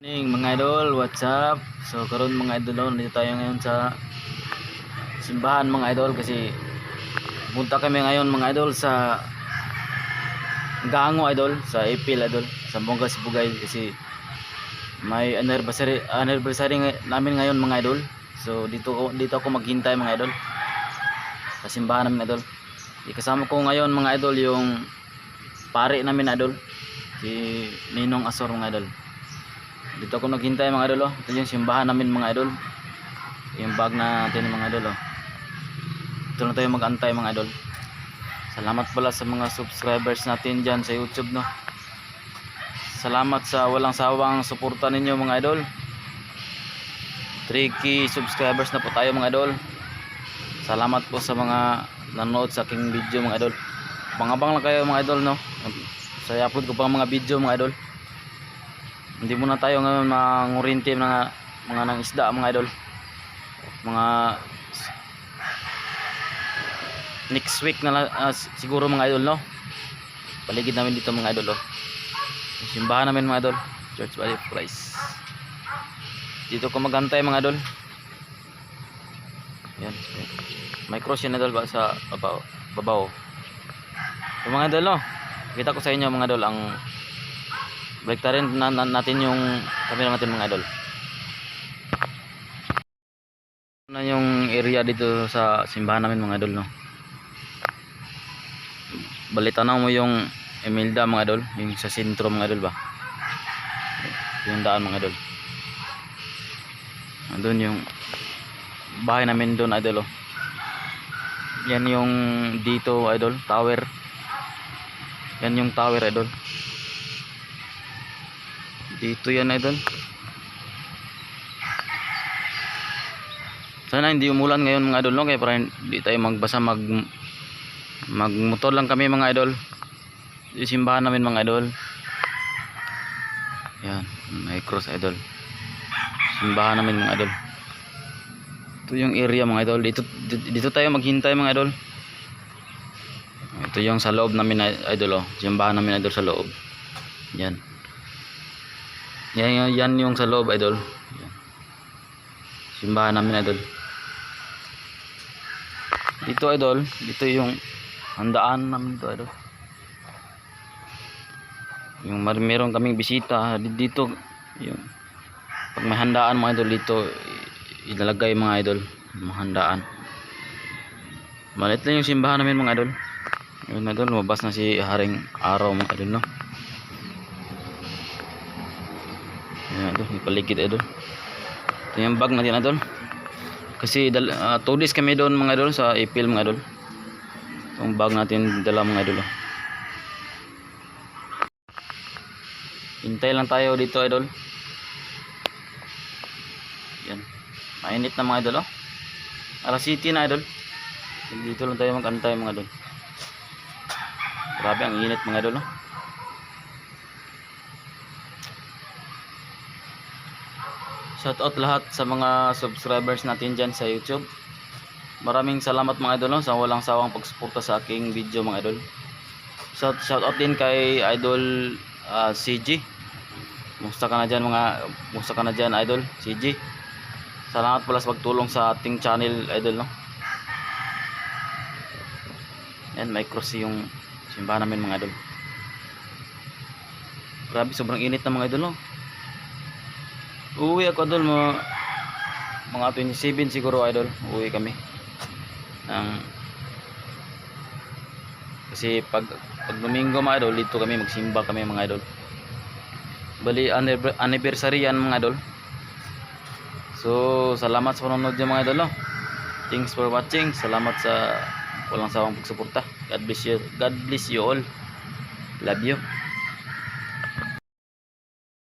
Mga idol, what's up? So karon mga idol, nandito tayo ngayon sa simbahan mga idol kasi punta kami ngayon mga idol sa Gango idol, sa April idol, sa Bongga Sibugay kasi may anniversary namin ngayon mga idol. So dito ako maghintay mga idol sa simbahan namin idol. Kasama ko ngayon mga idol yung pare namin idol, si Ninong Asor mga idol. Dito ako naghintay mga idol. Ito yung simbahan namin mga idol. Yung bag natin mga idol. Ito na tayo mag-antay mga idol. Salamat pala sa mga subscribers natin dyan sa YouTube no. Salamat sa walang sawang suporta ninyo mga idol. 3K subscribers na po tayo mga idol. Salamat po sa mga nanonood sa aking video mga idol. Pangabang lang kayo mga idol no. Sa upload ko pang mga video mga idol. Hindi muna tayo ngayon mangurinti mga nang isda mga idol. Mga next week na siguro mga idol no. Paligid namin dito mga idol simbahan namin mga idol, Church Body of Christ. Dito ko magantay mga idol. Yan. May cross yan idol ba sa babaw. So, mga idol no. Kita ko sa inyo mga idol ang baliktarin natin yung camera natin mga idol. Na yung area dito sa simbahan namin mga idol no. Balitanaw mo yung Emilda mga idol, yung sa sentro mga idol ba. Yung daan mga idol. Doon yung bahay namin doon idol Yan yung dito idol, tower. Yan yung tower idol. Dito yan idol. Sana hindi umulan ngayon mga idol no, kaya para hindi tayo magbasa, magmotor lang kami mga idol. Yung simbahan namin mga idol. Yan, may cross idol. Simbahan namin mga idol. Ito yung area mga idol. Dito tayo maghintay mga idol. Ito yung sa loob namin idol simbahan namin idol sa loob. Yan. Yan yung sa loob idol. Yan. Simbahan namin idol. Dito idol, dito yung handaan namin dito idol. Yung meron kaming bisita dito, yung pag may handaan mga idol dito ilalagay mga idol, mga handaan. Maliit lang yung simbahan namin mga idol. Yun idol, lumabas na si Haring Araw mga idol no. Ayan idol, ipaligid idol. Ito yung bag natin idol. Kasi 2 days kami doon mga idol sa April mga idol. Itong bag natin dala mga idol. Hintay lang tayo dito idol. Yan. Mainit na mga idol Alas City na idol. Dito lang tayo mag-antay mga idol. Grabe ang init mga idol Shout out lahat sa mga subscribers natin dyan sa YouTube. Maraming salamat mga idol sa walang sawang pagsuporta sa aking video mga idol. Shout out din kay idol CG. Musta ka na dyan idol CG. Salamat pala sa pagtulong sa ating channel idol no. Yan, may cross yung simbahan namin mga idol. Grabe, sobrang init na mga idol no. Uuwi ako idol mga 27 siguro idol. Uuwi kami kasi pag Domingo mga idol dito kami magsimba kami mga idol. Bali anniversary yan mga idol. So salamat sa panonood niyo mga idol no. Thanks for watching. Salamat sa walang sawang pagsuporta. God bless you all. Love you.